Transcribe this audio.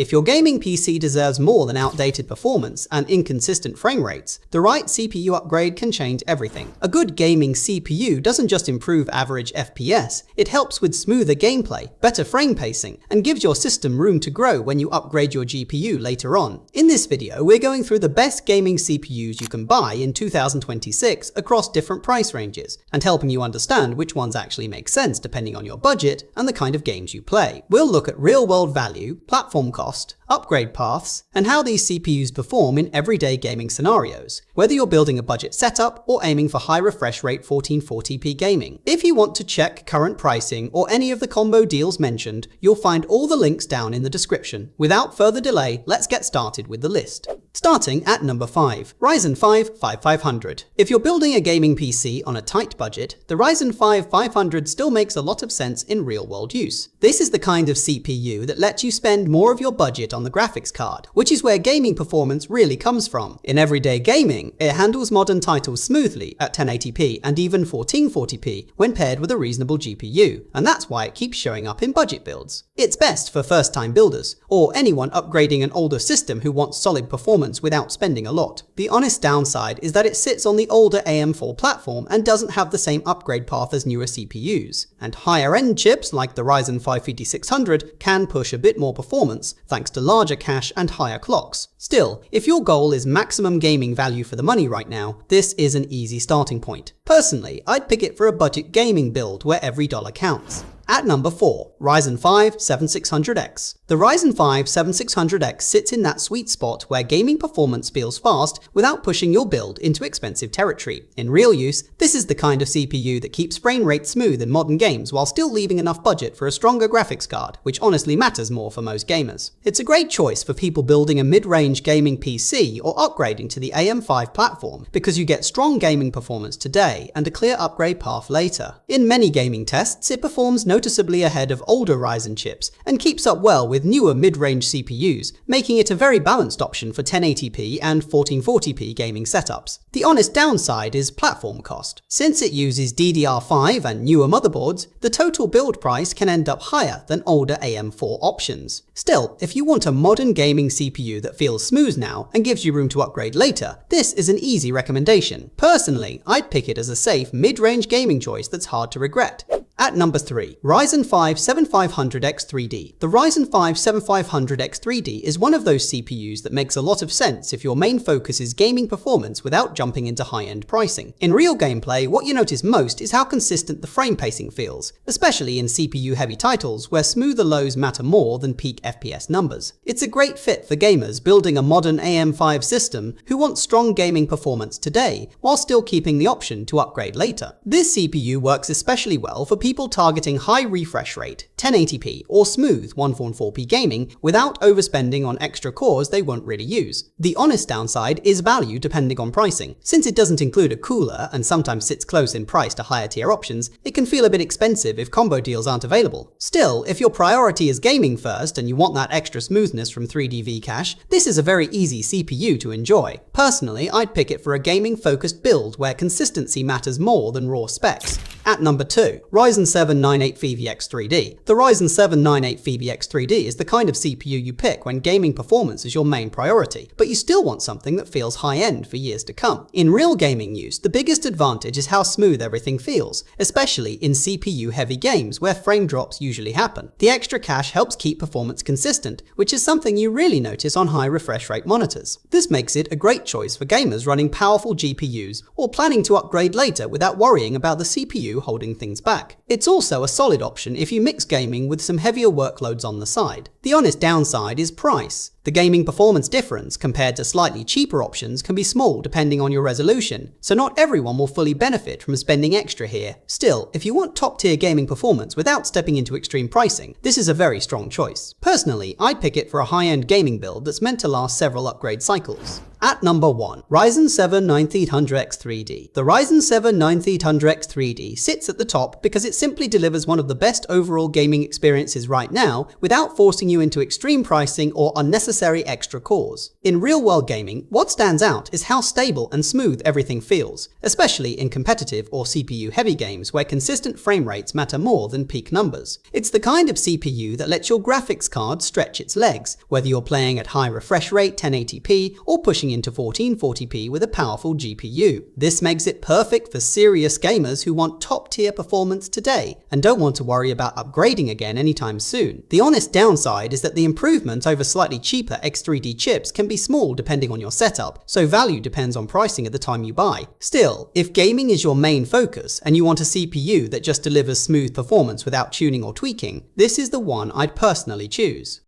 If your gaming PC deserves more than outdated performance and inconsistent frame rates, the right CPU upgrade can change everything. A good gaming CPU doesn't just improve average FPS, it helps with smoother gameplay, better frame pacing, and gives your system room to grow when you upgrade your GPU later on. In this video, we're going through the best gaming CPUs you can buy in 2026 across different price ranges, and helping you understand which ones actually make sense depending on your budget and the kind of games you play. We'll look at real-world value, platform cost, upgrade paths, and how these CPUs perform in everyday gaming scenarios, whether you're building a budget setup or aiming for high refresh rate 1440p gaming. If you want to check current pricing or any of the combo deals mentioned, you'll find all the links down in the description. Without further delay, let's get started with the list. Starting at number 5, Ryzen 5 5500. If you're building a gaming PC on a tight budget, the Ryzen 5 500 still makes a lot of sense in real-world use. This is the kind of CPU that lets you spend more of your budget on the graphics card, which is where gaming performance really comes from. In everyday gaming, it handles modern titles smoothly at 1080p and even 1440p when paired with a reasonable GPU, and that's why it keeps showing up in budget builds. It's best for first-time builders, or anyone upgrading an older system who wants solid performance without spending a lot. The honest downside is that it sits on the older AM4 platform and doesn't have the same upgrade path as newer CPUs, and higher-end chips like the Ryzen 5 5600 can push a bit more performance thanks to larger cache and higher clocks. Still, if your goal is maximum gaming value for the money right now, this is an easy starting point. Personally, I'd pick it for a budget gaming build where every dollar counts. At number 4, Ryzen 5 7600X. The Ryzen 5 7600X sits in that sweet spot where gaming performance feels fast without pushing your build into expensive territory. In real use, this is the kind of CPU that keeps frame rates smooth in modern games while still leaving enough budget for a stronger graphics card, which honestly matters more for most gamers. It's a great choice for people building a mid-range gaming PC or upgrading to the AM5 platform because you get strong gaming performance today and a clear upgrade path later. In many gaming tests, it performs noticeably ahead of older Ryzen chips and keeps up well with newer mid-range CPUs, making it a very balanced option for 1080p and 1440p gaming setups. The honest downside is platform cost. Since it uses DDR5 and newer motherboards, the total build price can end up higher than older AM4 options. Still, if you want a modern gaming CPU that feels smooth now and gives you room to upgrade later, this is an easy recommendation. Personally, I'd pick it as a safe mid-range gaming choice that's hard to regret. At number 3, Ryzen 5 7500X 3D. The Ryzen 5 7500X 3D is one of those CPUs that makes a lot of sense if your main focus is gaming performance without jumping into high-end pricing. In real gameplay, what you notice most is how consistent the frame pacing feels, especially in CPU-heavy titles where smoother lows matter more than peak FPS numbers. It's a great fit for gamers building a modern AM5 system who want strong gaming performance today while still keeping the option to upgrade later. This CPU works especially well for people targeting high refresh rate, 1080p, or smooth 144p gaming without overspending on extra cores they won't really use. The honest downside is value depending on pricing. Since it doesn't include a cooler and sometimes sits close in price to higher tier options, it can feel a bit expensive if combo deals aren't available. Still, if your priority is gaming first and you want that extra smoothness from 3D V-Cache, this is a very easy CPU to enjoy. Personally, I'd pick it for a gaming-focused build where consistency matters more than raw specs. At number 2, Ryzen 7 98FEVX 3D. The Ryzen 7 98FEVX 3D is the kind of CPU you pick when gaming performance is your main priority, but you still want something that feels high-end for years to come. In real gaming use, the biggest advantage is how smooth everything feels, especially in CPU-heavy games where frame drops usually happen. The extra cache helps keep performance consistent, which is something you really notice on high refresh rate monitors. This makes it a great choice for gamers running powerful GPUs or planning to upgrade later without worrying about the CPU holding things back. It's also a solid option if you mix gaming with some heavier workloads on the side. The honest downside is price. The gaming performance difference compared to slightly cheaper options can be small depending on your resolution, so not everyone will fully benefit from spending extra here. Still, if you want top-tier gaming performance without stepping into extreme pricing, this is a very strong choice. Personally, I'd pick it for a high-end gaming build that's meant to last several upgrade cycles. At number 1, Ryzen 7 9800X3D. The Ryzen 7 9800X3D sits at the top because it simply delivers one of the best overall gaming experiences right now without forcing you into extreme pricing or unnecessary extra cores. In real-world gaming, what stands out is how stable and smooth everything feels, especially in competitive or CPU-heavy games where consistent frame rates matter more than peak numbers. It's the kind of CPU that lets your graphics card stretch its legs, whether you're playing at high refresh rate 1080p or pushing into 1440p with a powerful GPU. This makes it perfect for serious gamers who want top-tier performance today and don't want to worry about upgrading again anytime soon. The honest downside is that the improvement over slightly cheaper X3D chips can be small depending on your setup, so value depends on pricing at the time you buy. Still, if gaming is your main focus and you want a CPU that just delivers smooth performance without tuning or tweaking, this is the one I'd personally choose.